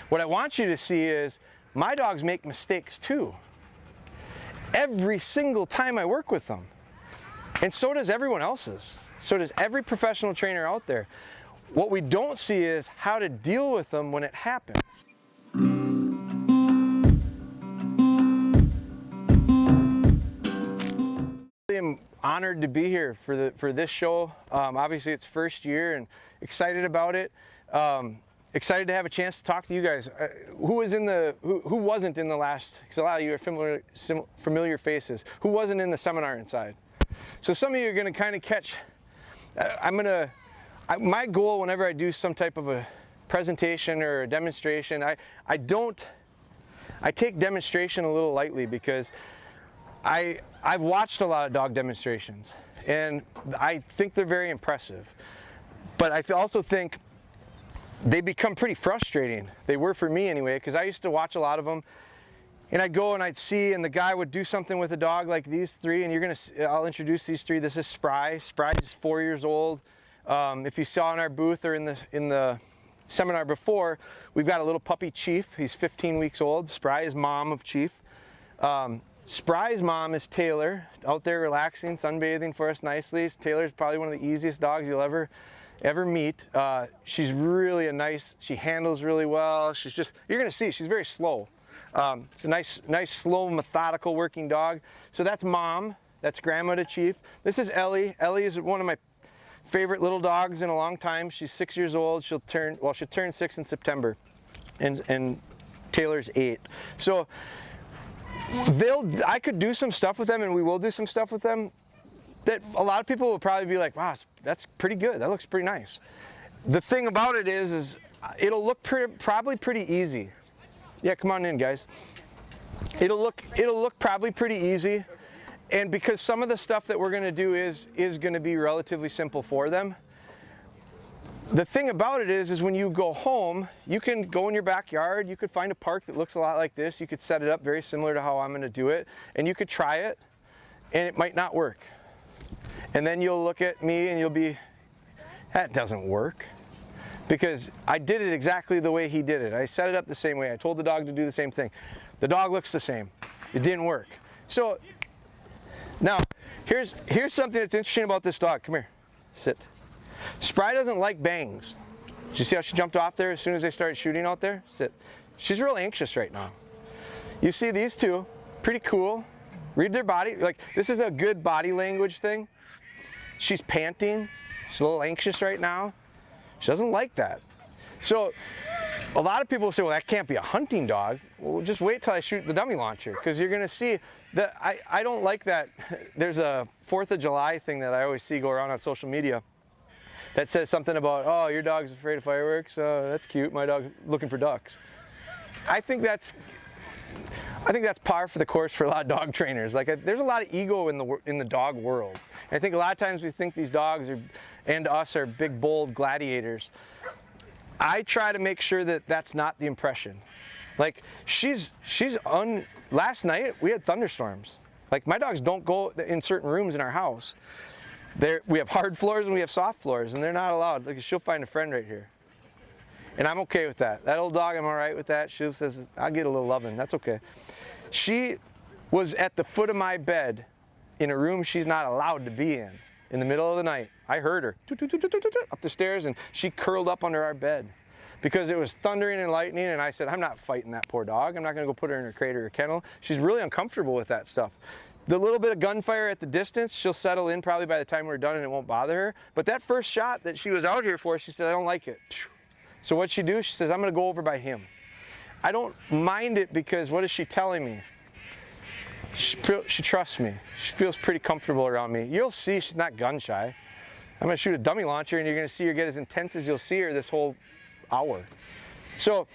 What I want you to see is my dogs make mistakes too. Every single time I work with them. And so does everyone else's. So does every professional trainer out there. What we don't see is how to deal with them when it happens. I'm honored to be here for this show. Obviously it's first year and excited about it. Excited to have a chance to talk to you guys. Who wasn't in the last, because a lot of you are familiar faces. Who wasn't in the seminar inside? So some of you are going to kind of catch, my goal whenever I do some type of a presentation or a demonstration, I take demonstration a little lightly, because I've watched a lot of dog demonstrations and I think they're very impressive. But I also think they become pretty frustrating. They were for me anyway, because I used to watch a lot of them, and I'd go and I'd see, and the guy would do something with a dog like these three, and I'll introduce these three. This is Spry. Spry is 4 years old. If you saw in our booth or in the seminar before, we've got a little puppy, Chief. He's 15 weeks old. Spry is mom of Chief. Spry's mom is Taylor, out there relaxing, sunbathing for us nicely. Taylor's probably one of the easiest dogs you'll ever meet. She's really she handles really well. You're gonna see, she's very slow. It's a nice, slow, methodical working dog. So that's mom, that's grandma to Chief. This is Ellie. Ellie is one of my favorite little dogs in a long time. She's 6 years old. She'll turn 6 in September, and Taylor's 8. So I could do some stuff with them, and we will do some stuff with them that a lot of people will probably be like, wow, that's pretty good. That looks pretty nice. The thing about it is it'll look probably pretty easy. Yeah, come on in, guys. It'll look probably pretty easy, and because some of the stuff that we're gonna do is gonna be relatively simple for them. The thing about it is when you go home, you can go in your backyard, you could find a park that looks a lot like this, you could set it up very similar to how I'm gonna do it, and you could try it, and it might not work. And then you'll look at me and you'll be, that doesn't work. Because I did it exactly the way he did it. I set it up the same way. I told the dog to do the same thing. The dog looks the same. It didn't work. So now here's something that's interesting about this dog. Come here, sit. Spry doesn't like bangs. Did you see how she jumped off there as soon as they started shooting out there? Sit. She's real anxious right now. You see these two, pretty cool. Read their body. Like, this is a good body language thing. She's panting. She's a little anxious right now. She doesn't like that. So a lot of people say, well, that can't be a hunting dog. Well, just wait till I shoot the dummy launcher, because you're going to see that I don't like that. There's a 4th of July thing that I always see go around on social media that says something about, oh, your dog's afraid of fireworks. That's cute. My dog's looking for ducks. I think that's par for the course for a lot of dog trainers. Like, there's a lot of ego in the dog world. And I think a lot of times we think these dogs and us are big, bold gladiators. I try to make sure that that's not the impression. Like, last night we had thunderstorms. Like, my dogs don't go in certain rooms in our house. We have hard floors and we have soft floors, and they're not allowed. Like, she'll find a friend right here. And I'm okay with that. That old dog, I'm all right with that. She says, I'll get a little loving. That's okay. She was at the foot of my bed in a room she's not allowed to be in the middle of the night. I heard her up the stairs, and she curled up under our bed because it was thundering and lightning, and I said, I'm not fighting that poor dog. I'm not going to go put her in her crate or her kennel. She's really uncomfortable with that stuff. The little bit of gunfire at the distance, she'll settle in probably by the time we're done, and it won't bother her. But that first shot that she was out here for, she said, I don't like it. So what'd she do? She says, I'm going to go over by him. I don't mind it, because what is she telling me? She trusts me. She feels pretty comfortable around me. You'll see she's not gun shy. I'm going to shoot a dummy launcher, and you're going to see her get as intense as you'll see her this whole hour. So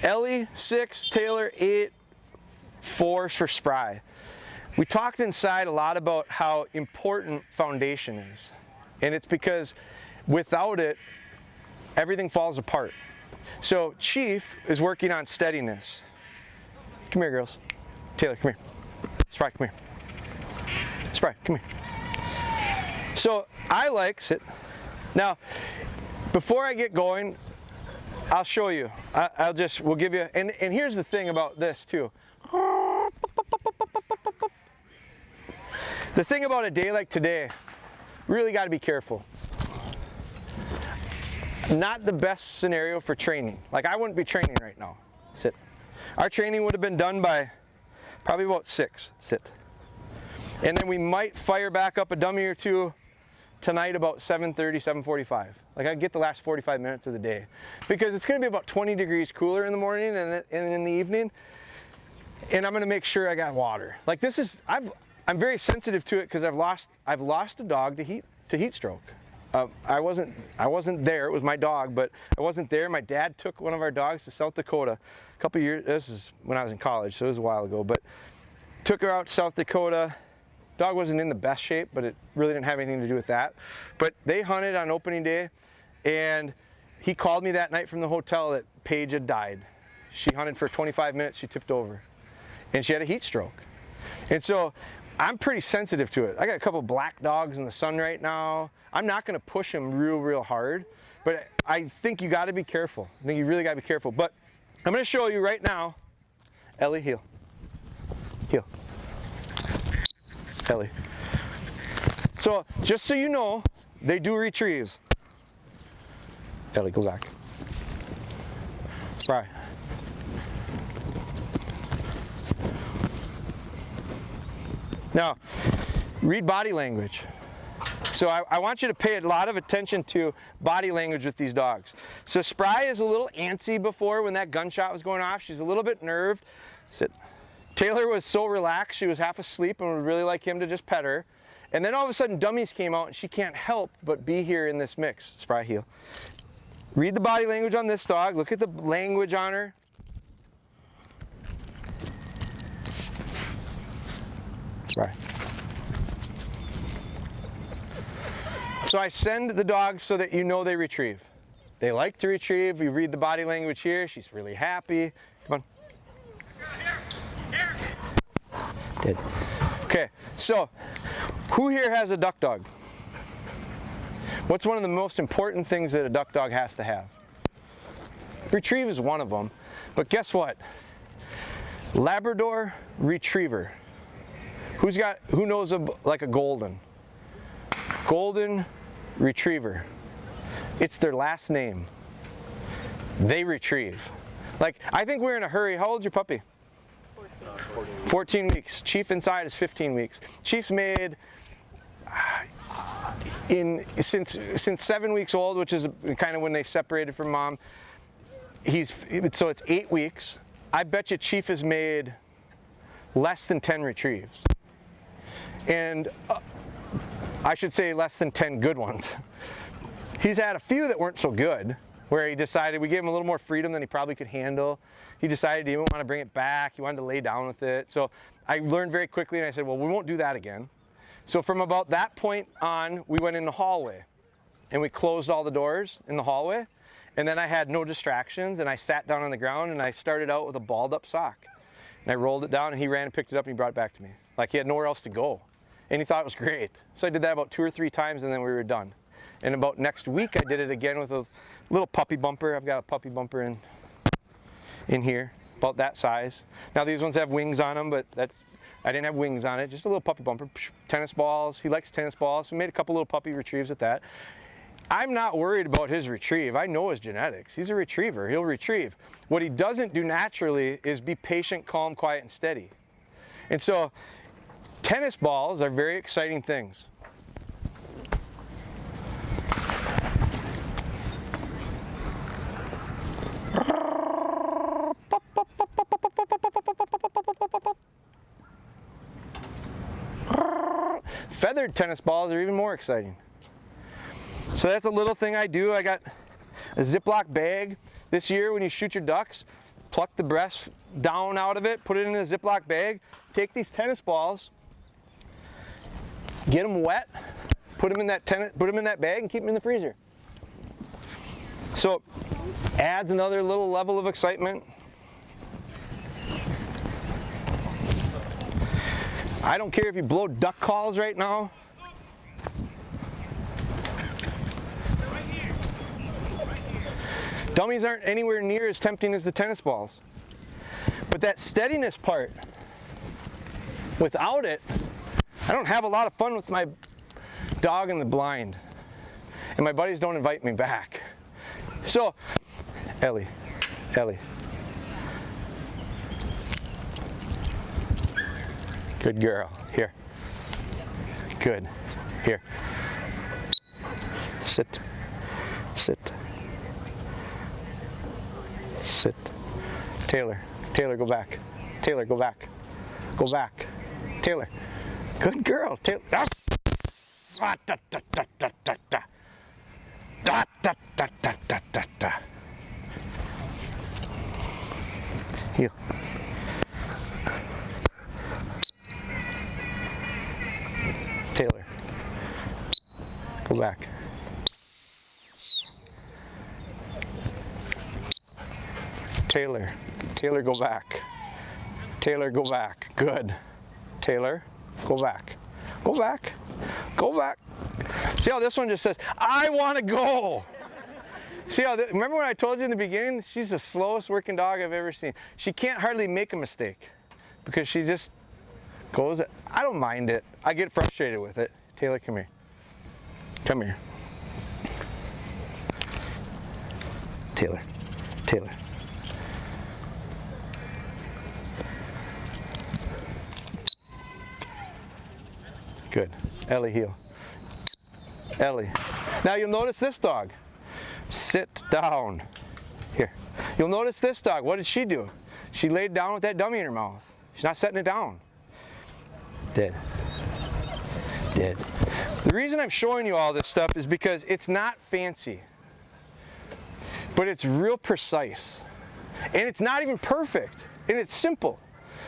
Ellie, 6, Taylor, 8, 4 for Spry. We talked inside a lot about how important foundation is. And it's because without it, everything falls apart. So Chief is working on steadiness. Come here, girls. Taylor, come here. Spry, come here. Spry, come here. So sit. Now, before I get going, I'll show you. We'll give you, and here's the thing about this too. The thing about a day like today, really got to be careful. Not the best scenario for training. Like I wouldn't be training right now. Sit. Our training would have been done by probably about 6. Sit. And then we might fire back up a dummy or two tonight about 7:30, 7:45. Like I get the last 45 minutes of the day. Because it's going to be about 20 degrees cooler in the morning and in the evening. And I'm going to make sure I got water. Like this is, I'm very sensitive to it because I've lost a dog to heat stroke. I wasn't there. It was my dog, but I wasn't there. My dad took one of our dogs to South Dakota a couple years. This is when I was in college, so it was a while ago. But took her out to South Dakota. Dog wasn't in the best shape, but it really didn't have anything to do with that. But they hunted on opening day, and he called me that night from the hotel that Paige had died. She hunted for 25 minutes. She tipped over, and she had a heat stroke. And so I'm pretty sensitive to it. I got a couple black dogs in the sun right now. I'm not going to push them real hard, but I think you got to be careful. I think you really got to be careful. But I'm going to show you right now. Ellie, heel. Heel. Ellie. So just so you know, they do retrieve. Ellie, go back. Right. Now, read body language. So I want you to pay a lot of attention to body language with these dogs. So Spry is a little antsy before when that gunshot was going off. She's a little bit nerved. Sit. Taylor was so relaxed, she was half asleep and would really like him to just pet her. And then all of a sudden dummies came out and she can't help but be here in this mix. Spry, heel. Read the body language on this dog. Look at the language on her. Spry. So I send the dogs so that you know they retrieve. They like to retrieve. You read the body language here. She's really happy. Come on. Good. Okay, so who here has a duck dog? What's one of the most important things that a duck dog has to have? Retrieve is one of them, but guess what? Labrador Retriever. Who knows like a golden? Golden Retriever. It's their last name. They retrieve. Like, I think we're in a hurry. How old's your puppy? 14 weeks. Chief inside is 15 weeks. Chief's made since 7 weeks old, which is kind of when they separated from mom. So it's 8 weeks. I bet you Chief has made less than 10 retrieves. And I should say less than 10 good ones. He's had a few that weren't so good, where he decided, we gave him a little more freedom than he probably could handle. He decided he didn't want to bring it back. He wanted to lay down with it. So I learned very quickly and I said, well, we won't do that again. So from about that point on, we went in the hallway and we closed all the doors in the hallway. And then I had no distractions and I sat down on the ground and I started out with a balled up sock. And I rolled it down and he ran and picked it up and he brought it back to me. Like he had nowhere else to go. And he thought it was great. So I did that about 2 or 3 times and then we were done. And about next week I did it again with a little puppy bumper. I've got a puppy bumper in here, about that size. Now these ones have wings on them, but I didn't have wings on it, just a little puppy bumper. Tennis balls, he likes tennis balls, so we made a couple little puppy retrieves with that. I'm not worried about his retrieve. I know his genetics. He's a retriever, he'll retrieve. What he doesn't do naturally is be patient, calm, quiet, and steady. And so tennis balls are very exciting things. Feathered tennis balls are even more exciting. So that's a little thing I do. I got a Ziploc bag. This year when you shoot your ducks, pluck the breast down out of it, put it in a Ziploc bag, take these tennis balls, get them wet, put them in that bag and keep them in the freezer. So adds another little level of excitement. I don't care if you blow duck calls right now. Dummies aren't anywhere near as tempting as the tennis balls. But that steadiness part, without it, I don't have a lot of fun with my dog in the blind. And my buddies don't invite me back. So, Ellie. Good girl. Here. Good. Here. Sit. Taylor, go back. Taylor, go back. Go back. Taylor. Good girl. Taylor. Ah. Ah, da, da, da, da, da, da. Da, da, da, da, da, da, da. Heel. Taylor. Go back. Taylor, go back. Taylor, go back. Good. Taylor, go back. Go back. Go back. See how this one just says, I want to go. See how, remember when I told you in the beginning, she's the slowest working dog I've ever seen. She can't hardly make a mistake because she just goes, I don't mind it. I get frustrated with it. Taylor, come here. Come here. Taylor. Good. Ellie, heel. Ellie. Now you'll notice this dog. Sit down. Here. You'll notice this dog. What did she do? She laid down with that dummy in her mouth. She's not setting it down. Did. The reason I'm showing you all this stuff is because it's not fancy, but it's real precise. And it's not even perfect. And it's simple.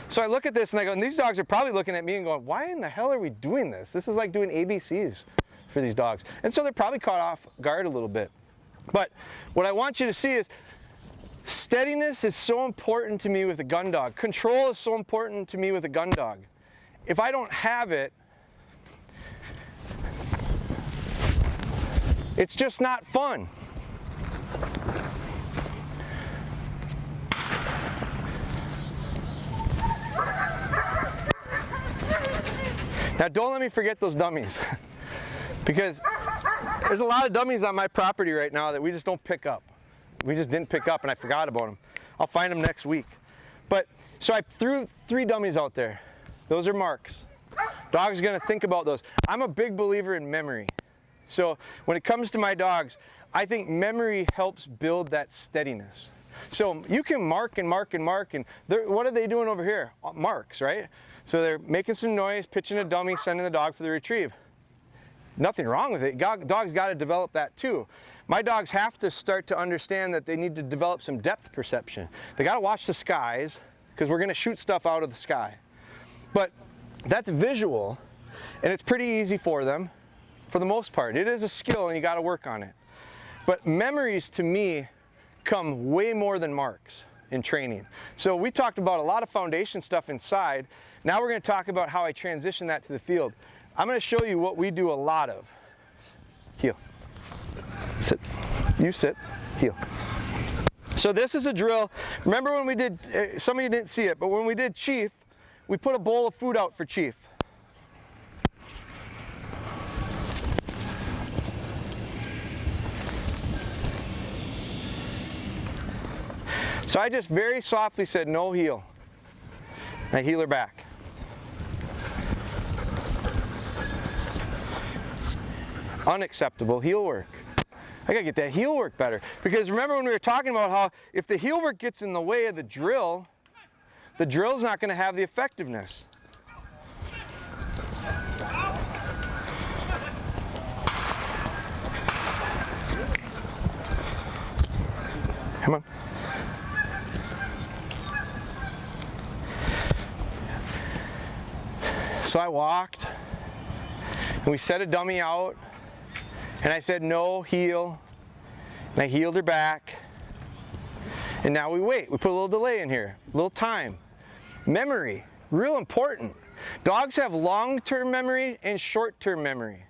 So I look at this and I go, and these dogs are probably looking at me and going, why in the hell are we doing this? This is like doing ABCs for these dogs. And so they're probably caught off guard a little bit. But what I want you to see is steadiness is so important to me with a gun dog. Control is so important to me with a gun dog. If I don't have it, it's just not fun. Now don't let me forget those dummies because there's a lot of dummies on my property right now that we just don't pick up. We just didn't pick up and I forgot about them. I'll find them next week. But so I threw 3 dummies out there. Those are marks. Dogs are gonna think about those. I'm a big believer in memory. So when it comes to my dogs, I think memory helps build that steadiness. So you can mark and mark and mark, and what are they doing over here? Marks, right? So they're making some noise, pitching a dummy, sending the dog for the retrieve. Nothing wrong with it. Dogs got to develop that too. My dogs have to start to understand that they need to develop some depth perception. They got to watch the skies because we're going to shoot stuff out of the sky. But that's visual, and it's pretty easy for them for the most part. It is a skill, and you got to work on it. But memories to me come way more than marks in training. So we talked about a lot of foundation stuff inside. Now we're going to talk about how I transition that to the field. I'm going to show you what we do a lot of. Heel. Sit. You sit. Heel. So this is a drill. Remember when we did, some of you didn't see it, but when we did Chief, we put a bowl of food out for Chief. So I just very softly said, no heel. And I heel her back. Unacceptable heel work. I gotta get that heel work better. Because remember when we were talking about how if the heel work gets in the way of the drill's not gonna have the effectiveness. Come on. So I walked, and we set a dummy out, and I said, no, heel, and I heeled her back, and now we wait. We put a little delay in here, a little time. Memory, real important. Dogs have long-term memory and short-term memory,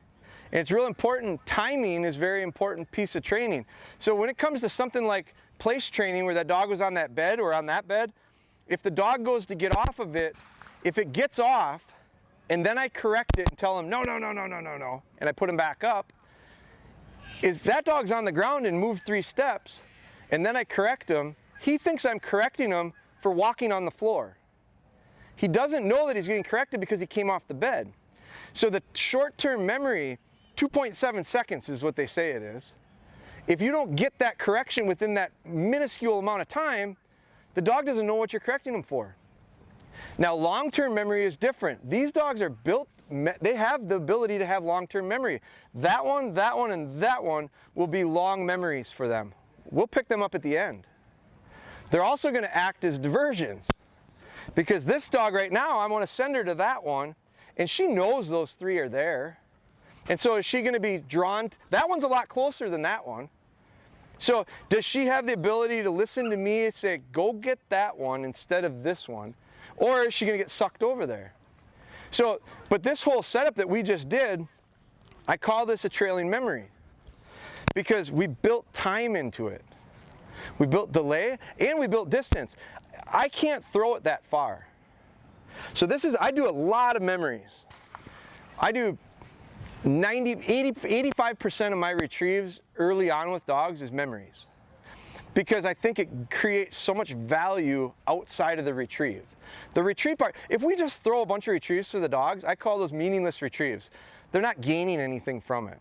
and it's real important. Timing is a very important piece of training. So when it comes to something like place training where that dog was on that bed or on that bed, if the dog goes to get off of it, if it gets off, and then I correct it and tell him, no, no, no, no, no, no, no, and I put him back up, if that dog's on the ground and moved 3 steps, and then I correct him, he thinks I'm correcting him for walking on the floor. He doesn't know that he's getting corrected because he came off the bed. So the short-term memory, 2.7 seconds is what they say it is. If you don't get that correction within that minuscule amount of time, the dog doesn't know what you're correcting him for. Now, long-term memory is different. These dogs are built, they have the ability to have long-term memory. That one, and that one will be long memories for them. We'll pick them up at the end. They're also going to act as diversions. Because this dog right now, I want to send her to that one, and she knows those 3 are there. And so is she going to be drawn? That one's a lot closer than that one. So does she have the ability to listen to me and say, go get that one instead of this one? Or is she going to get sucked over there? So, but this whole setup that we just did, I call this a trailing memory. Because we built time into it. We built delay and we built distance. I can't throw it that far. So I do a lot of memories. I do 85% of my retrieves early on with dogs is memories. Because I think it creates so much value outside of the retrieve. The retrieve part, if we just throw a bunch of retrieves for the dogs, I call those meaningless retrieves. They're not gaining anything from it.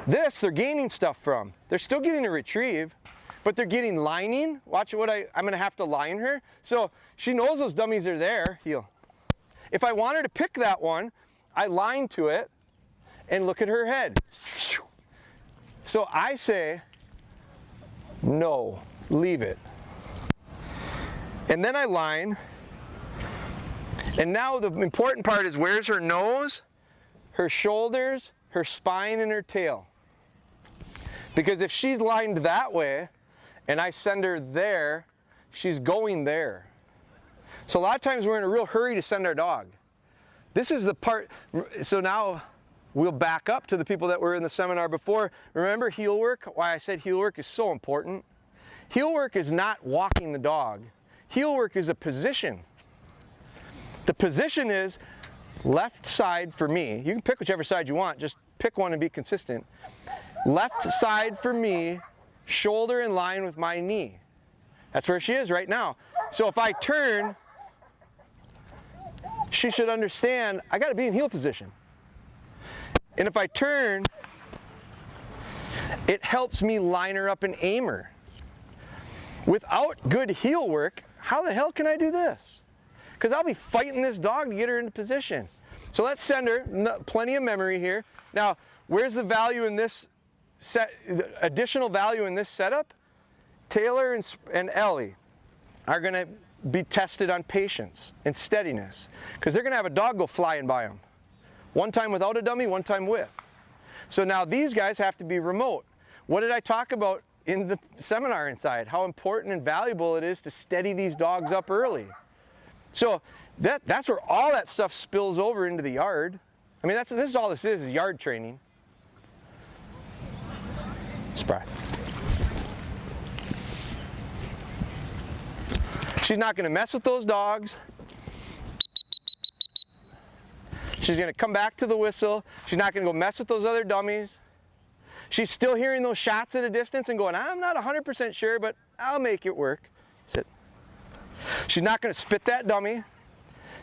This, they're gaining stuff from. They're still getting a retrieve, but they're getting lining. Watch what I'm going to have to line her. So she knows those dummies are there. Heel. If I want her to pick that one, I line to it and look at her head. So I say, no, leave it. And then I line. And now the important part is where's her nose, her shoulders, her spine, and her tail. Because if she's lined that way, and I send her there, she's going there. So a lot of times we're in a real hurry to send our dog. This is the part, so now we'll back up to the people that were in the seminar before. Remember heel work? Why I said heel work is so important? Heel work is not walking the dog. Heel work is a position. The position is left side for me. You can pick whichever side you want, just pick one and be consistent. Left side for me, shoulder in line with my knee. That's where she is right now. So if I turn, she should understand I got to be in heel position. And if I turn, it helps me line her up and aim her. Without good heel work, how the hell can I do this? Because I'll be fighting this dog to get her into position. So let's send her, plenty of memory here. Now, where's the value in this the additional value in this setup? Taylor and Ellie are going to be tested on patience and steadiness because they're going to have a dog go flying by them. One time without a dummy, one time with. So now these guys have to be remote. What did I talk about in the seminar inside? How important and valuable it is to steady these dogs up early. So that's where all that stuff spills over into the yard. I mean, this is all this is yard training. Spry. She's not going to mess with those dogs. She's going to come back to the whistle. She's not going to go mess with those other dummies. She's still hearing those shots at a distance and going, I'm not 100% sure, but I'll make it work. Sit. She's not going to spit that dummy.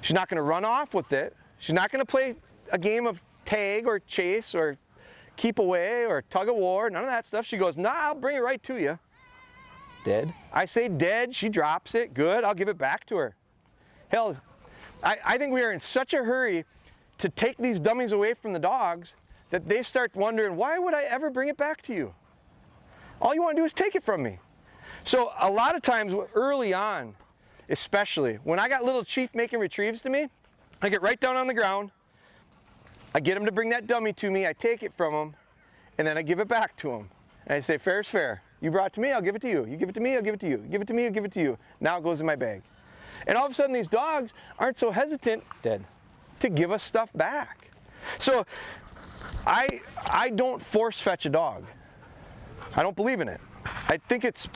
She's not going to run off with it. She's not going to play a game of tag or chase or keep away or tug of war, none of that stuff. She goes, nah, I'll bring it right to you. Dead. I say dead, she drops it, good, I'll give it back to her. Hell, I think we are in such a hurry to take these dummies away from the dogs that they start wondering, why would I ever bring it back to you? All you want to do is take it from me. So a lot of times early on, especially, when I got little Chief making retrieves to me, I get right down on the ground, I get him to bring that dummy to me, I take it from him, and then I give it back to him. And I say, fair's fair. You brought it to me, I'll give it to you. You give it to me, I'll give it to you. You give it to me, I'll give it to you. Now it goes in my bag. And all of a sudden these dogs aren't so hesitant, dead, to give us stuff back. So I don't force fetch a dog. I don't believe in it. I think it's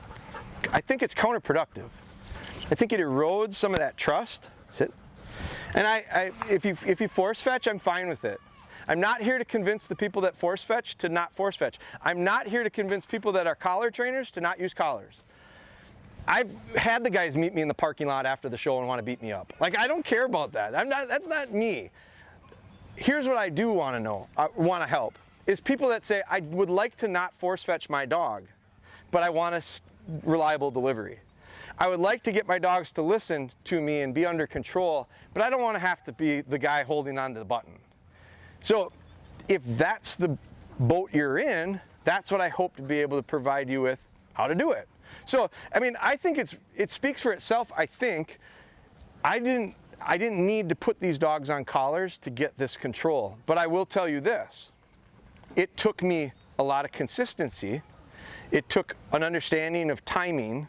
I think it's counterproductive. I think it erodes some of that trust. Sit. And if you force fetch, I'm fine with it. I'm not here to convince the people that force fetch to not force fetch. I'm not here to convince people that are collar trainers to not use collars. I've had the guys meet me in the parking lot after the show and want to beat me up. Like, I don't care about that. That's not me. Here's what I do want to know, want to help, is people that say, I would like to not force fetch my dog, but I want a reliable delivery. I would like to get my dogs to listen to me and be under control, but I don't want to have to be the guy holding onto the button. So if that's the boat you're in, that's what I hope to be able to provide you with how to do it. So, I mean, I think it speaks for itself. I think I didn't need to put these dogs on collars to get this control, but I will tell you this. It took me a lot of consistency. It took an understanding of timing.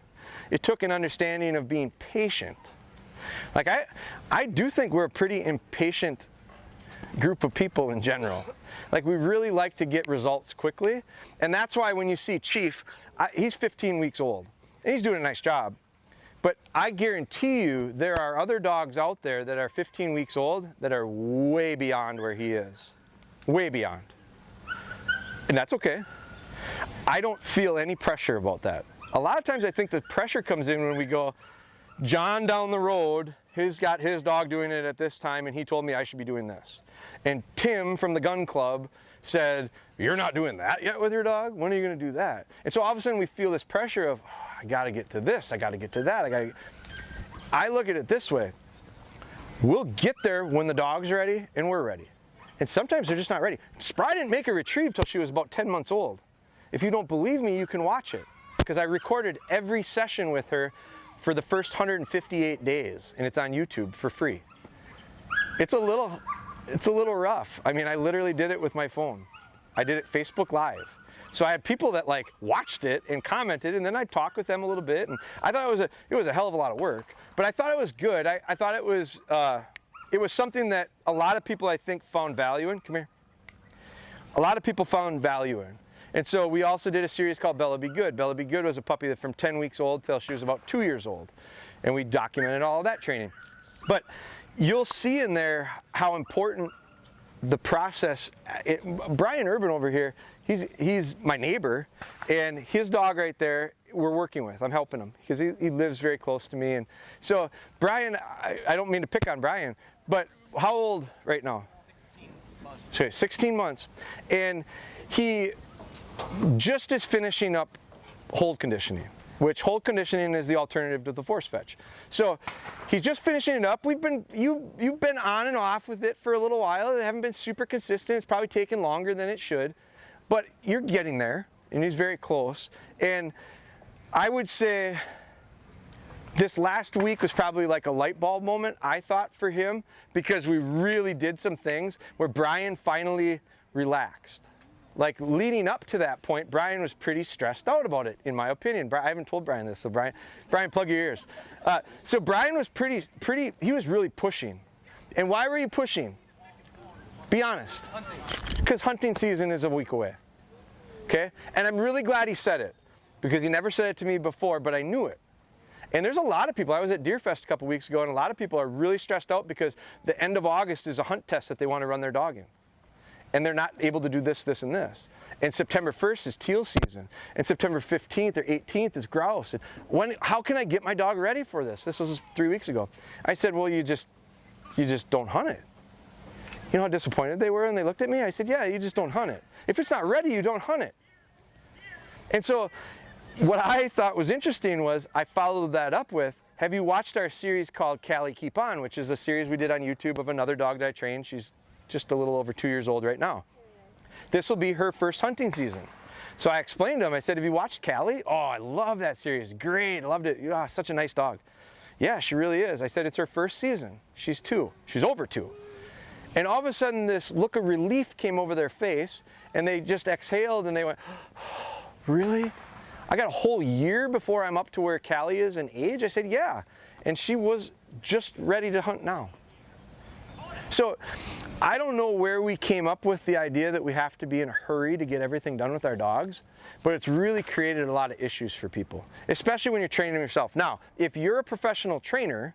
It took an understanding of being patient. Like, I do think we're a pretty impatient group of people in general. Like, we really like to get results quickly, and that's why when you see Chief, he's 15 weeks old, and he's doing a nice job. But I guarantee you there are other dogs out there that are 15 weeks old that are way beyond where he is. Way beyond. And that's okay. I don't feel any pressure about that. A lot of times I think the pressure comes in when we go, John down the road, he's got his dog doing it at this time, and he told me I should be doing this. And Tim from the gun club said, you're not doing that yet with your dog? When are you going to do that? And so all of a sudden we feel this pressure of, oh, I got to get to this, I got to get to that. I look at it this way. We'll get there when the dog's ready and we're ready. And sometimes they're just not ready. Spry didn't make a retrieve till she was about 10 months old. If you don't believe me, you can watch it, because I recorded every session with her for the first 158 days, and it's on YouTube for free. It's a little rough. I mean, I literally did it with my phone. I did it Facebook Live. So I had people that like watched it and commented, and then I talked with them a little bit, and I thought it was a hell of a lot of work, but I thought it was good. I thought it was something that a lot of people, I think, found value in. Come here. A lot of people found value in. And so we also did a series called Bella Be Good. Bella Be Good was a puppy that from 10 weeks old till she was about 2 years old. And we documented all of that training. But you'll see in there how important the process, Brian Urban over here, he's my neighbor, and his dog right there, we're working with. I'm helping him because he lives very close to me. And so Brian, I don't mean to pick on Brian, but how old right now? 16 months. Okay, 16 months. And he just is finishing up hold conditioning, which hold conditioning is the alternative to the force fetch. So he's just finishing it up. You've been on and off with it for a little while. They haven't been super consistent. It's probably taken longer than it should, but you're getting there, and he's very close. And I would say this last week was probably like a light bulb moment, I thought, for him, because we really did some things where Brian finally relaxed. Like, leading up to that point, Brian was pretty stressed out about it, in my opinion. I haven't told Brian this, so Brian, plug your ears. So Brian was he was really pushing. And why were you pushing? Be honest. Hunting. Because hunting season is a week away. Okay? And I'm really glad he said it, because he never said it to me before, but I knew it. And there's a lot of people, I was at Deer Fest a couple weeks ago, and a lot of people are really stressed out because the end of August is a hunt test that they want to run their dog in. And they're not able to do this, this, and this. And September 1st is teal season. And September 15th or 18th is grouse. And how can I get my dog ready for this? This was 3 weeks ago. I said, well, you just don't hunt it. You know how disappointed they were? And they looked at me. I said, yeah, you just don't hunt it. If it's not ready, you don't hunt it. And so what I thought was interesting was I followed that up with, have you watched our series called Callie Keep On, which is a series we did on YouTube of another dog that I trained. She's just a little over 2 years old right now. This will be her first hunting season. So I explained to him, I said, have you watched Callie? Oh, I love that series. Great, I loved it. Oh, such a nice dog. Yeah, she really is. I said, it's her first season. She's 2. She's over 2. And all of a sudden, this look of relief came over their face, and they just exhaled, and they went, oh, really? I got a whole year before I'm up to where Callie is in age? I said, yeah. And she was just ready to hunt now. So I don't know where we came up with the idea that we have to be in a hurry to get everything done with our dogs, but it's really created a lot of issues for people, especially when you're training them yourself. Now, if you're a professional trainer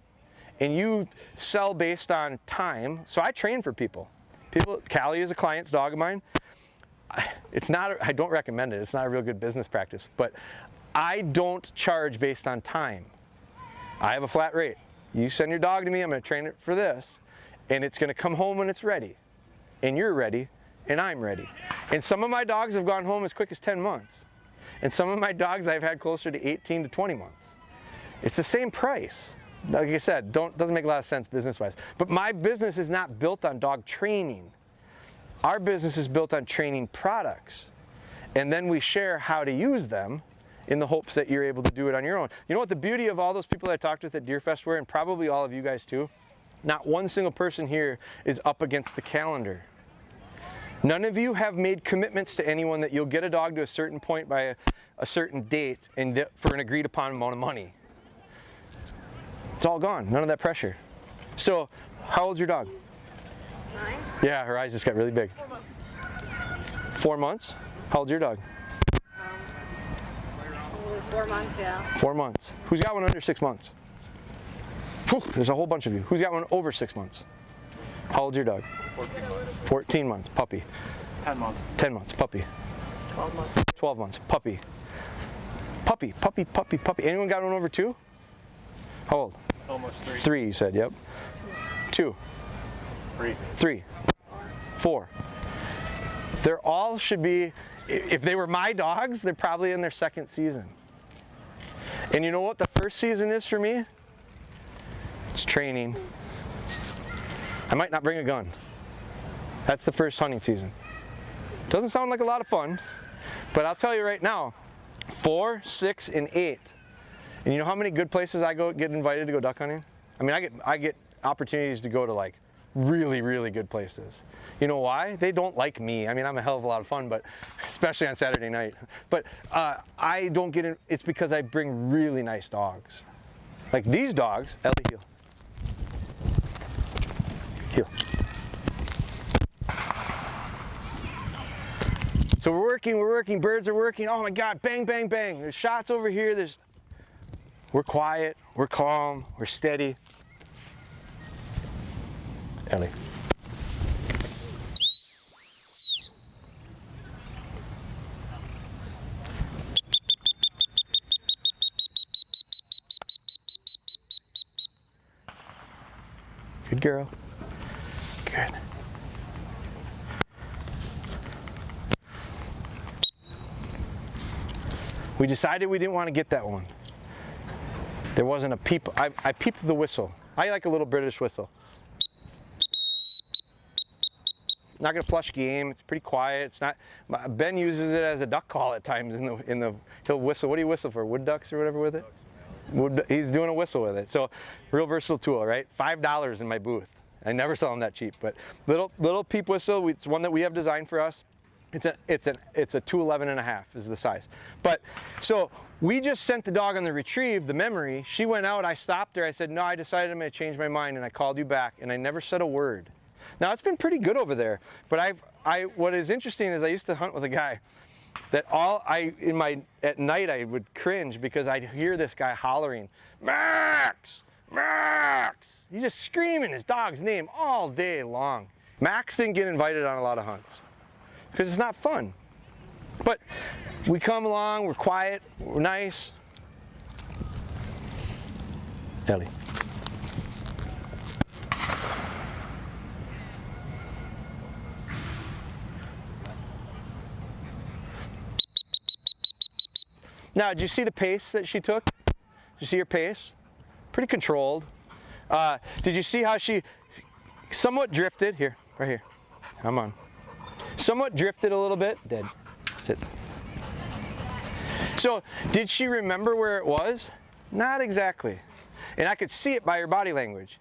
and you sell based on time, so I train for people. Callie is a client's dog of mine. I don't recommend it. It's not a real good business practice, but I don't charge based on time. I have a flat rate. You send your dog to me, I'm going to train it for this, and it's going to come home when it's ready, and you're ready, and I'm ready. And some of my dogs have gone home as quick as 10 months, and some of my dogs I've had closer to 18 to 20 months. It's the same price. Like I said, doesn't make a lot of sense business-wise. But my business is not built on dog training. Our business is built on training products, and then we share how to use them in the hopes that you're able to do it on your own. You know what the beauty of all those people that I talked with at Deer Fest were, and probably all of you guys too? Not one single person here is up against the calendar. None of you have made commitments to anyone that you'll get a dog to a certain point by a certain date and for an agreed upon amount of money. It's all gone, none of that pressure. So, how old's your dog? 9. Yeah, her eyes just got really big. 4 months. 4 months? How old's your dog? 4 months, yeah. 4 months. Who's got one under 6 months? Whew, there's a whole bunch of you. Who's got one over 6 months? How old's your dog? 14 months, puppy. 10 months. 10 months, puppy. 12 months. 12 months, puppy. Puppy, puppy, puppy, puppy. Anyone got one over 2? How old? Almost 3. 3, you said, yep. 2. 3. 3. 4. They're all should be, if they were my dogs, they're probably in their 2nd season. And you know what the first season is for me? It's training. I might not bring a gun. That's the first hunting season. Doesn't sound like a lot of fun, but I'll tell you right now, 4, 6, and 8. And you know how many good places I get invited to go duck hunting? I mean, I get opportunities to go to like really, really good places. You know why? They don't like me. I mean, I'm a hell of a lot of fun, but especially on Saturday night. But I don't get in. It's because I bring really nice dogs. Like these dogs. Ellie, heel. Heel. So we're working, birds are working. Oh my God, bang, bang, bang. There's shots over here. We're quiet, we're calm, we're steady. Ellie. Good girl. Good. We decided we didn't want to get that one. There wasn't a peep. I peeped the whistle. I like a little British whistle. Not gonna flush game. It's pretty quiet. It's not. Ben uses it as a duck call at times. He'll whistle. What do you whistle for? Wood ducks or whatever with it? He's doing a whistle with it. So, real versatile tool, right? $5 in my booth. I never sell them that cheap, but little peep whistle. It's one that we have designed for us. It's a 211.5 is the size. But so we just sent the dog on the retrieve, the memory. She went out, I stopped her. I said, no, I decided I'm gonna change my mind, and I called you back, and I never said a word. Now it's been pretty good over there, but what is interesting is I used to hunt with a guy that at night I would cringe because I'd hear this guy hollering, Max, Max. He's just screaming his dog's name all day long. Max didn't get invited on a lot of hunts because it's not fun. But we come along, we're quiet, we're nice. Ellie. Now, did you see the pace that she took? Did you see her pace? Pretty controlled. Did you see how she somewhat drifted? Here, right here. Come on. Somewhat drifted a little bit. Dead. Sit. So, did she remember where it was? Not exactly. And I could see it by her body language.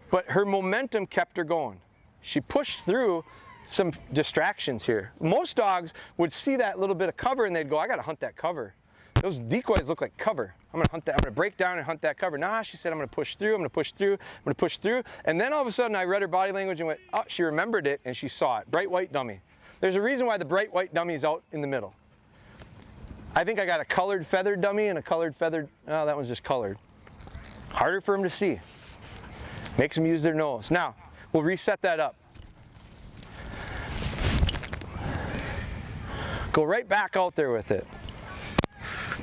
But her momentum kept her going. She pushed through some distractions here. Most dogs would see that little bit of cover and they'd go, I gotta hunt that cover. Those decoys look like cover. I'm gonna hunt that, I'm gonna break down and hunt that cover. Nah, she said, I'm gonna push through, I'm gonna push through, I'm gonna push through. And then all of a sudden I read her body language and went, oh, she remembered it and she saw it. Bright white dummy. There's a reason why the bright white dummy is out in the middle. I think I got a colored feathered dummy and a colored feathered, oh, that one's just colored. Harder for them to see. Makes them use their nose. Now, we'll reset that up. Go right back out there with it.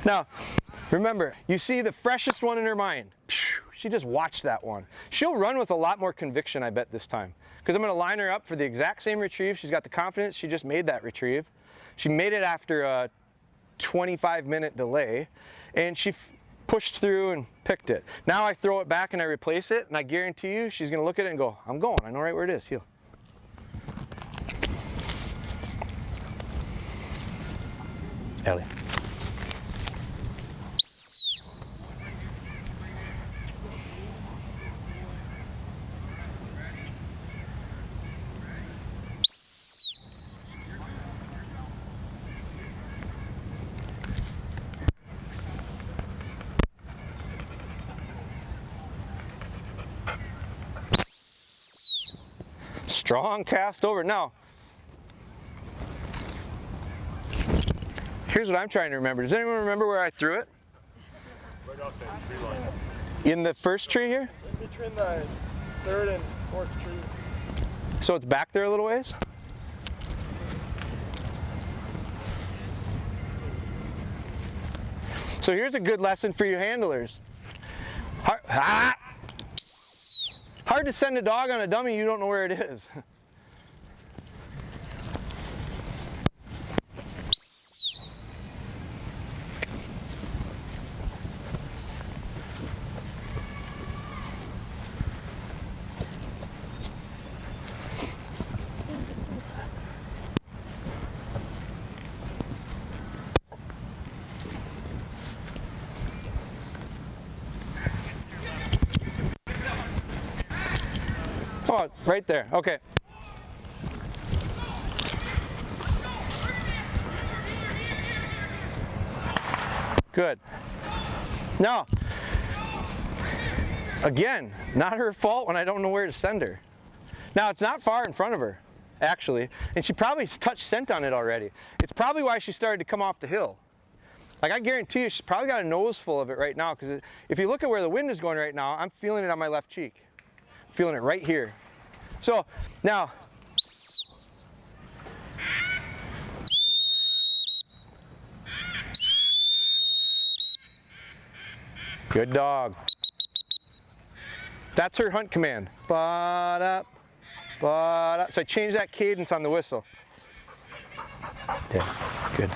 Now, remember, you see the freshest one in her mind. She just watched that one. She'll run with a lot more conviction, I bet, this time. Because I'm going to line her up for the exact same retrieve. She's got the confidence. She just made that retrieve. She made it after a 25-minute delay, and she pushed through and picked it. Now I throw it back and I replace it, and I guarantee you she's going to look at it and go, I'm going. I know right where it is. Heel. Ellie. Strong cast over. Now, here's what I'm trying to remember. Does anyone remember where I threw it? Right off that tree line. In the first tree here? In between the third and fourth tree. So it's back there a little ways? So here's a good lesson for you handlers. Hard to send a dog on a dummy you don't know where it is. Oh, right there. Okay. Good. Now, again, not her fault when I don't know where to send her. Now, it's not far in front of her, actually, and she probably touched scent on it already. It's probably why she started to come off the hill. Like, I guarantee you, she's probably got a nose full of it right now, because if you look at where the wind is going right now, I'm feeling it on my left cheek. I'm feeling it right here. So, now, good dog. That's her hunt command. Ba-da, ba-da. So I changed that cadence on the whistle. Yeah, good.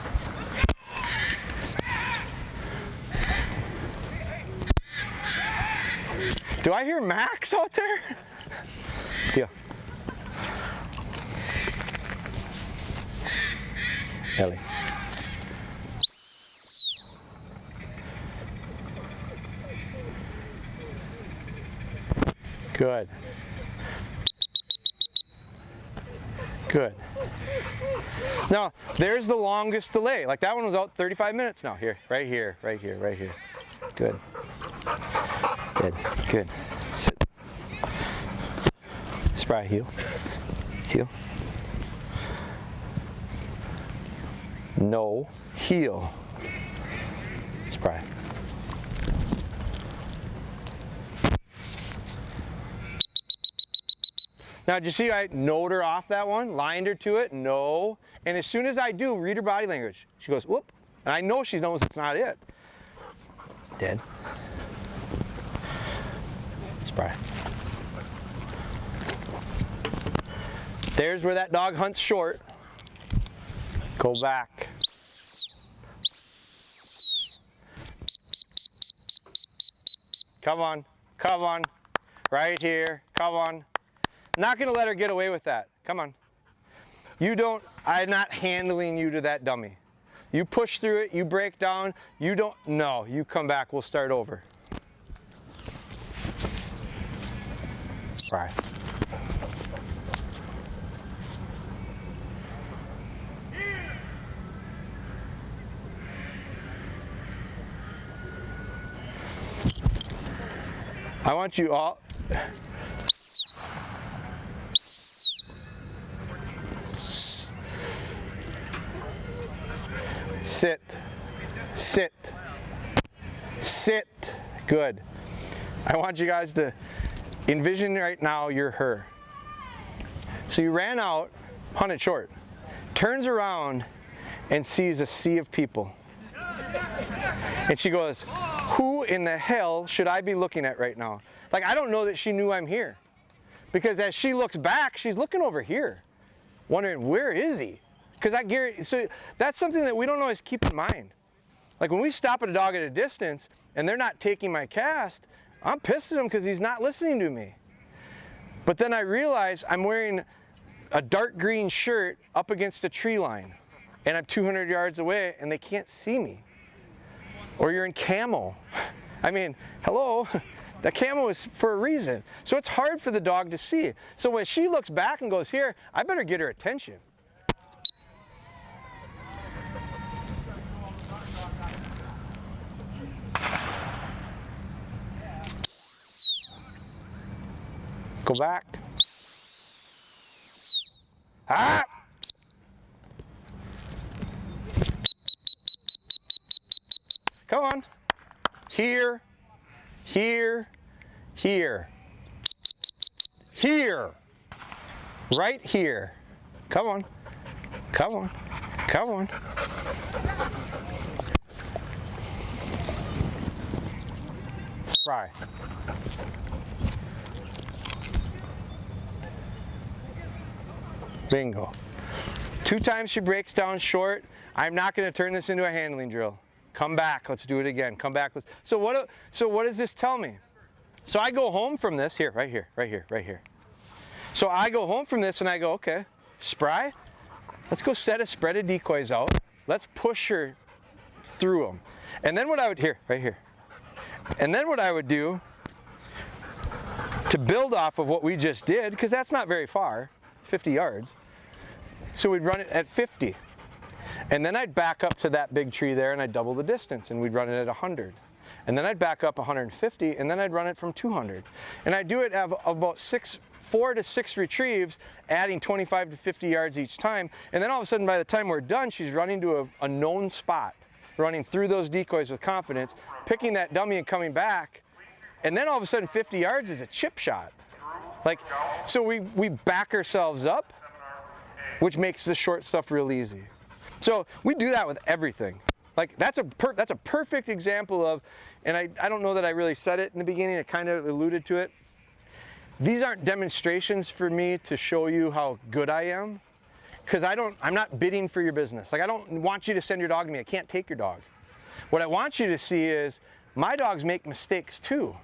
Do I hear Max out there? Yeah. Ellie. Good. Good. Now, there's the longest delay. Like that one was out 35 minutes now. Here, right here, right here, right here. Good. Good. Good. Sit. Spry, heel. Heel. No, heel. Spry. Now, did you see I knowed her off that one? Lined her to it? No. And as soon as I do, read her body language. She goes, whoop. And I know she knows it's not it. Dead. Spry. There's where that dog hunts short. Go back. Come on. Come on. Right here. Come on. Not going to let her get away with that. Come on. You don't, I'm not handling you to that dummy. You push through it, you break down, you don't, no, you come back, we'll start over. Right. I want you all, sit, sit, sit, good. I want you guys to envision right now you're her. So you ran out, hunted short, turns around and sees a sea of people. And she goes, who in the hell should I be looking at right now? Like, I don't know that she knew I'm here. Because as she looks back, she's looking over here, wondering, where is he? Because I guarantee, so that's something that we don't always keep in mind. Like when we stop at a dog at a distance and they're not taking my cast, I'm pissed at him because he's not listening to me. But then I realize I'm wearing a dark green shirt up against a tree line and I'm 200 yards away and they can't see me. Or you're in camo. I mean, hello, that camo is for a reason. So it's hard for the dog to see. So when she looks back and goes here, I better get her attention. Go back. Ah! Come on. Here, here, here. Here. Right here. Come on. Come on. Come on. Spry. Bingo. 2 times she breaks down short. I'm not going to turn this into a handling drill. Come back. Let's do it again. Come back. So what does this tell me? So I go home from this here, right here, right here, right here. So I go home from this and I go, okay, Spry, let's go set a spread of decoys out. Let's push her through them. And then what I would, here, right here. And then what I would do to build off of what we just did, because that's not very far, 50 yards. So we'd run it at 50. And then I'd back up to that big tree there and I'd double the distance and we'd run it at 100. And then I'd back up 150 and then I'd run it from 200. And I'd do it at about 4 to 6 retrieves, adding 25 to 50 yards each time. And then all of a sudden by the time we're done, she's running to a known spot, running through those decoys with confidence, picking that dummy and coming back. And then all of a sudden 50 yards is a chip shot. Like, so we back ourselves up, which makes the short stuff real easy. So we do that with everything. Like that's a perfect example of, and I don't know that I really said it in the beginning, I kind of alluded to it. These aren't demonstrations for me to show you how good I am, because I'm not bidding for your business. Like I don't want you to send your dog to me, I can't take your dog. What I want you to see is my dogs make mistakes too.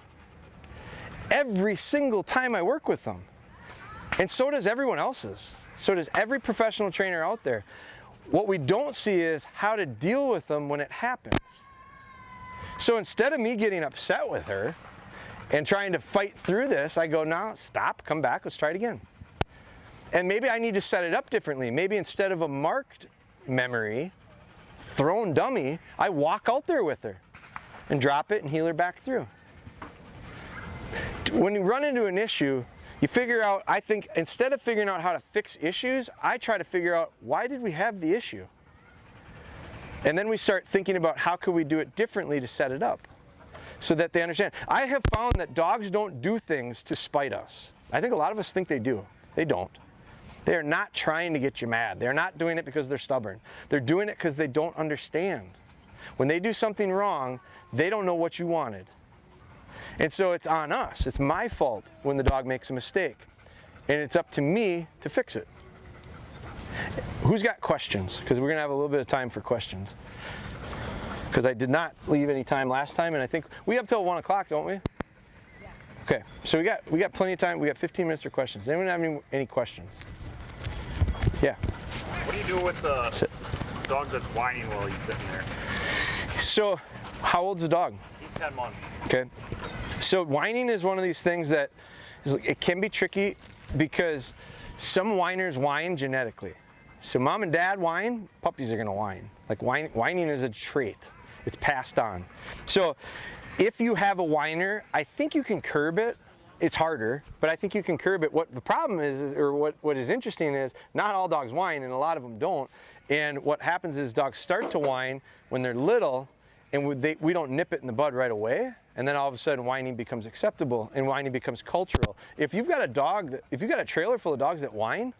Every single time I work with them. And so does everyone else's. So does every professional trainer out there. What we don't see is how to deal with them when it happens. So instead of me getting upset with her and trying to fight through this, I go, no, stop, come back, let's try it again. And maybe I need to set it up differently. Maybe instead of a marked memory, thrown dummy, I walk out there with her and drop it and heel her back through. When you run into an issue, you figure out, I think, instead of figuring out how to fix issues, I try to figure out, why did we have the issue? And then we start thinking about how could we do it differently to set it up so that they understand. I have found that dogs don't do things to spite us. I think a lot of us think they do. They don't. They are not trying to get you mad. They're not doing it because they're stubborn. They're doing it because they don't understand. When they do something wrong, they don't know what you wanted. And so it's on us. It's my fault when the dog makes a mistake. And it's up to me to fix it. Who's got questions? Because we're going to have a little bit of time for questions. Because I did not leave any time last time, and I think we have till 1 o'clock, don't we? Yeah. Okay, so we got plenty of time. We got 15 minutes for questions. Does anyone have any questions? Yeah. What do you do with the dog that's whining while he's sitting there? So, how old's the dog? He's 10 months. Okay. So whining is one of these things that it can be tricky because some whiners whine genetically. So mom and dad whine, puppies are going to whine. Like whining is a trait. It's passed on. So if you have a whiner, I think you can curb it. It's harder, but I think you can curb it. What the problem is or what is interesting is not all dogs whine, and a lot of them don't. And what happens is dogs start to whine when they're little, and we don't nip it in the bud right away. And then all of a sudden whining becomes acceptable and whining becomes cultural. If you've got a trailer full of dogs that whine,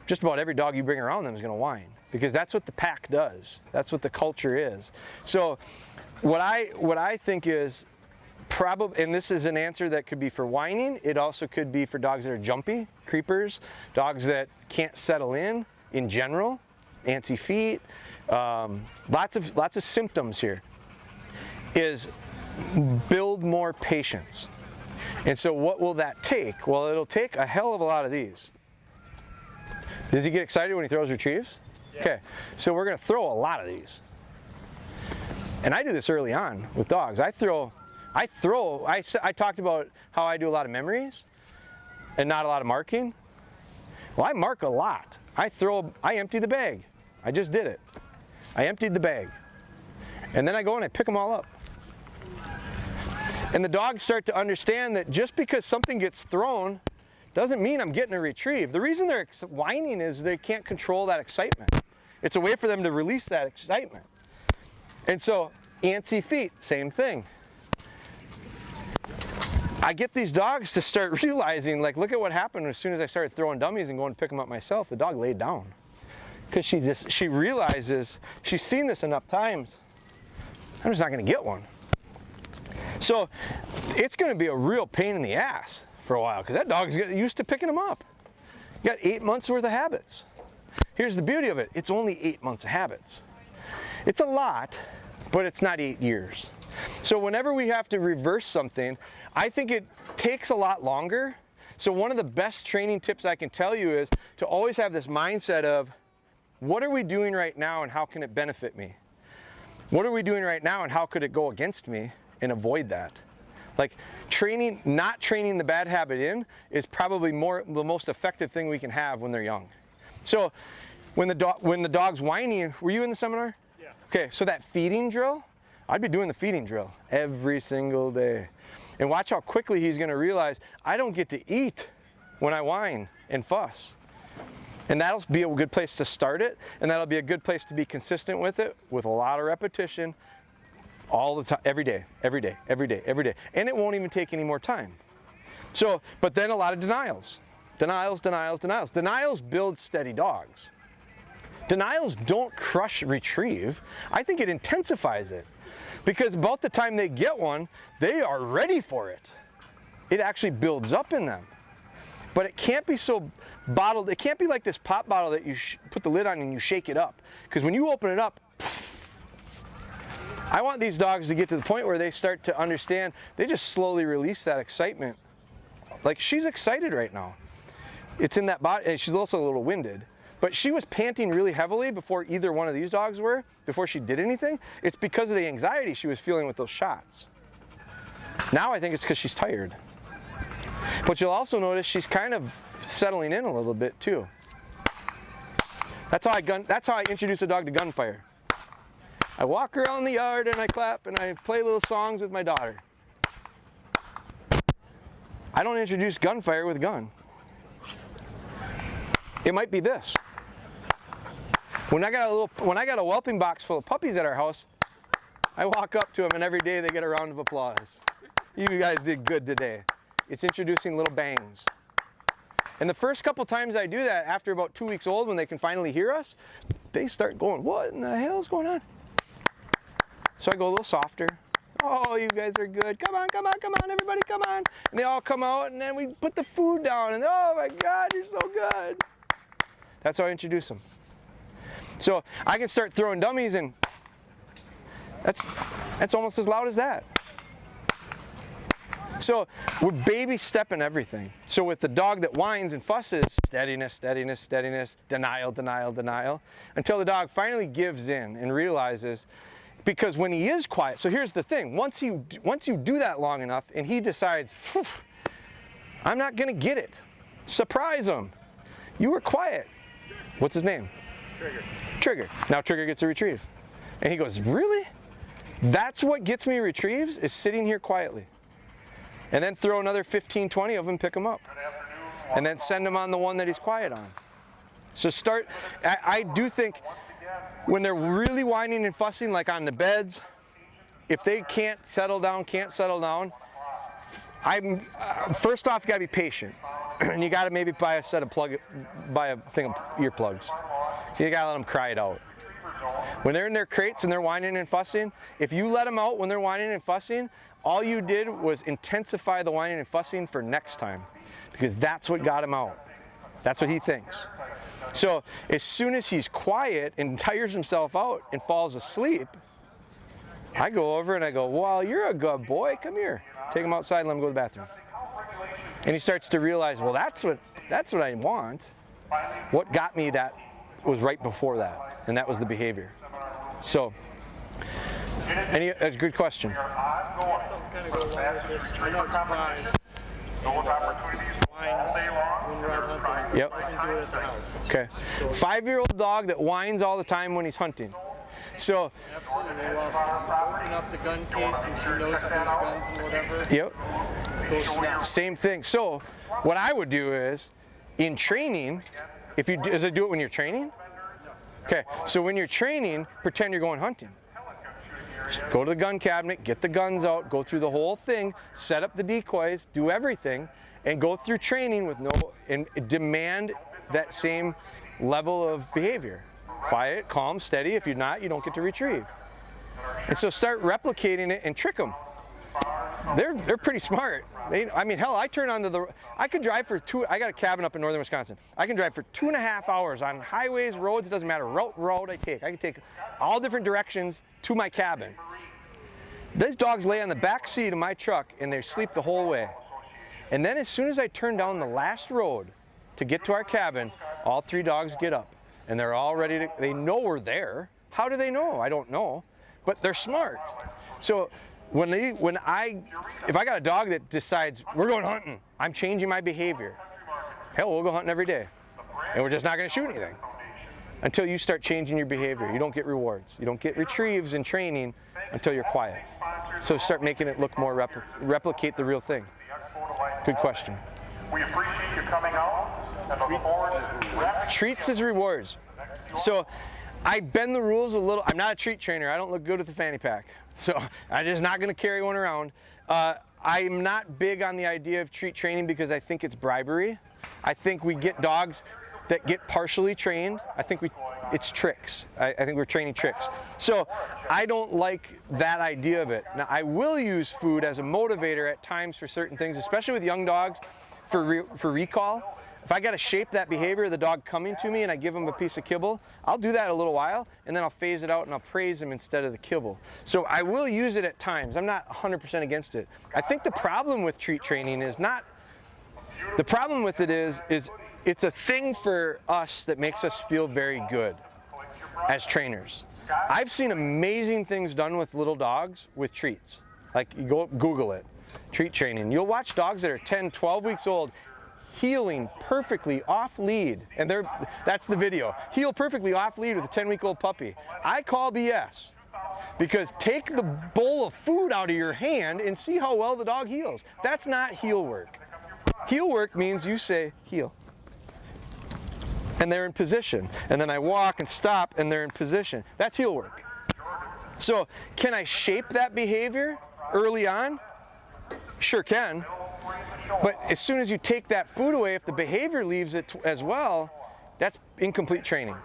just about every dog you bring around them is gonna whine, because that's what the pack does. That's what the culture is. So what I think is probably, and this is an answer that could be for whining, it also could be for dogs that are jumpy, creepers, dogs that can't settle in general, antsy feet, lots of symptoms here, is build more patience. And so what will that take? Well, it'll take a hell of a lot of these. Does he get excited when he throws retrieves? Yeah. Okay, so we're gonna throw a lot of these. And I do this early on with dogs. I talked about how I do a lot of memories and not a lot of marking. Well, I mark a lot. I empty the bag. I just did it. I emptied the bag. And then I go and I pick them all up. And the dogs start to understand that just because something gets thrown doesn't mean I'm getting a retrieve. The reason they're whining is they can't control that excitement. It's a way for them to release that excitement. And so, antsy feet, same thing. I get these dogs to start realizing, like, look at what happened as soon as I started throwing dummies and going to pick them up myself. The dog laid down. Because she realizes, she's seen this enough times, I'm just not gonna get one. So it's gonna be a real pain in the ass for a while, because that dog's getting used to picking them up. You got 8 months worth of habits. Here's the beauty of it, it's only 8 months of habits. It's a lot, but it's not 8 years. So whenever we have to reverse something, I think it takes a lot longer. So one of the best training tips I can tell you is to always have this mindset of, what are we doing right now and how can it benefit me? What are we doing right now and how could it go against me, and avoid that? Like not training the bad habit in is probably the most effective thing we can have when they're young. So when the dog's whining, were you in the seminar? Yeah. Okay, so that feeding drill, I'd be doing the feeding drill every single day. And watch how quickly he's gonna realize, I don't get to eat when I whine and fuss. And that'll be a good place to start it, and that'll be a good place to be consistent with it, with a lot of repetition, all the time, every day, every day, every day, every day. And it won't even take any more time. So, but then a lot of denials. Denials, denials, denials. Denials build steady dogs. Denials don't crush retrieve. I think it intensifies it. Because about the time they get one, they are ready for it. It actually builds up in them. But it can't be so bottled. It can't be like this pop bottle that you put the lid on and you shake it up. Because when you open it up, I want these dogs to get to the point where they start to understand, they just slowly release that excitement. Like, she's excited right now. It's in that body, and she's also a little winded. But she was panting really heavily before either one of these dogs were, before she did anything. It's because of the anxiety she was feeling with those shots. Now I think it's because she's tired. But you'll also notice she's kind of settling in a little bit too. That's how I introduce a dog to Gunfire. I walk around the yard and I clap and I play little songs with my daughter. I don't introduce Gunfire with gun. It might be this. When I got a whelping box full of puppies at our house, I walk up to them and every day they get a round of applause. You guys did good today. It's introducing little bangs. And the first couple times I do that, after about 2 weeks old, when they can finally hear us, they start going, what in the hell's going on? So I go a little softer. Oh, you guys are good. Come on, come on, come on, everybody, come on. And they all come out, and then we put the food down, and oh my God, you're so good. That's how I introduce them. So I can start throwing dummies, and that's almost as loud as that. So we're baby stepping everything. So with the dog that whines and fusses, steadiness, steadiness, steadiness, denial, denial, denial, until the dog finally gives in and realizes, because when he is quiet, so here's the thing, once you do that long enough and he decides, I'm not gonna get it, surprise him. You were quiet. What's his name? Trigger. Trigger. Now Trigger gets a retrieve. And he goes, really? That's what gets me retrieves, is sitting here quietly. And then throw another 15, 20 of them, pick them up. And then send them on the one that he's quiet on. So I do think when they're really whining and fussing, like on the beds, if they can't settle down, first off, you gotta be patient. And you gotta maybe buy a thing of earplugs. You gotta let them cry it out. When they're in their crates and they're whining and fussing, if you let them out when they're whining and fussing, all you did was intensify the whining and fussing for next time, because that's what got him out. That's what he thinks. So as soon as he's quiet and tires himself out and falls asleep, I go over and I go, well, you're a good boy, come here. Take him outside and let him go to the bathroom. And he starts to realize, well, that's what I want. What got me that was right before that, and that was the behavior. So, that's a good question. Something kind of goes along with this. I know it's fine. Whines when we're out hunting. Yep. Doesn't do it at the house. Okay. 5-year-old dog that whines all the time when he's hunting. So. Absolutely. Well, open up the gun case and she knows if there's guns and whatever. Yep. Same thing. So, what I would do is, in training, does it do it when you're training? Okay. So when you're training, pretend you're going hunting. Just go to the gun cabinet, get the guns out, go through the whole thing, set up the decoys, do everything, and go through training and demand that same level of behavior. Quiet, calm, steady. If you're not, you don't get to retrieve. And so start replicating it and trick them. They're pretty smart. Hell, I could drive for I got a cabin up in northern Wisconsin. I can drive for 2.5 hours on highways, roads, it doesn't matter, road I take. I can take all different directions to my cabin. These dogs lay on the back seat of my truck and they sleep the whole way. And then as soon as I turn down the last road to get to our cabin, all 3 dogs get up and they're all ready to, they know we're there. How do they know? I don't know, but they're smart. So if I got a dog that decides we're going hunting, I'm changing my behavior. Hell, we'll go hunting every day. And we're just not gonna shoot anything until you start changing your behavior. You don't get rewards. You don't get retrieves in training until you're quiet. So start making it look more, replicate the real thing. Good question. We appreciate you coming out and look forward to Treats as rewards. So I bend the rules a little. I'm not a treat trainer. I don't look good with the fanny pack. So I'm just not going to carry one around. I'm not big on the idea of treat training because I think it's bribery. I think we get dogs that get partially trained. I think it's tricks. I think we're training tricks. So I don't like that idea of it. Now I will use food as a motivator at times for certain things, especially with young dogs for recall. If I got to shape that behavior of the dog coming to me and I give him a piece of kibble, I'll do that a little while and then I'll phase it out and I'll praise him instead of the kibble. So I will use it at times. I'm not 100% against it. I think the problem with treat training is the problem with it is it's a thing for us that makes us feel very good as trainers. I've seen amazing things done with little dogs with treats. Like you go Google it, treat training. You'll watch dogs that are 10, 12 weeks old healing perfectly off lead, and that's the video. Heal perfectly off lead with a 10-week-old puppy. I call BS, because take the bowl of food out of your hand and see how well the dog heals. That's not heel work. Heel work means you say heel, and they're in position, and then I walk and stop and they're in position. That's heel work. So can I shape that behavior early on? Sure can. But as soon as you take that food away, if the behavior leaves it as well, that's incomplete training.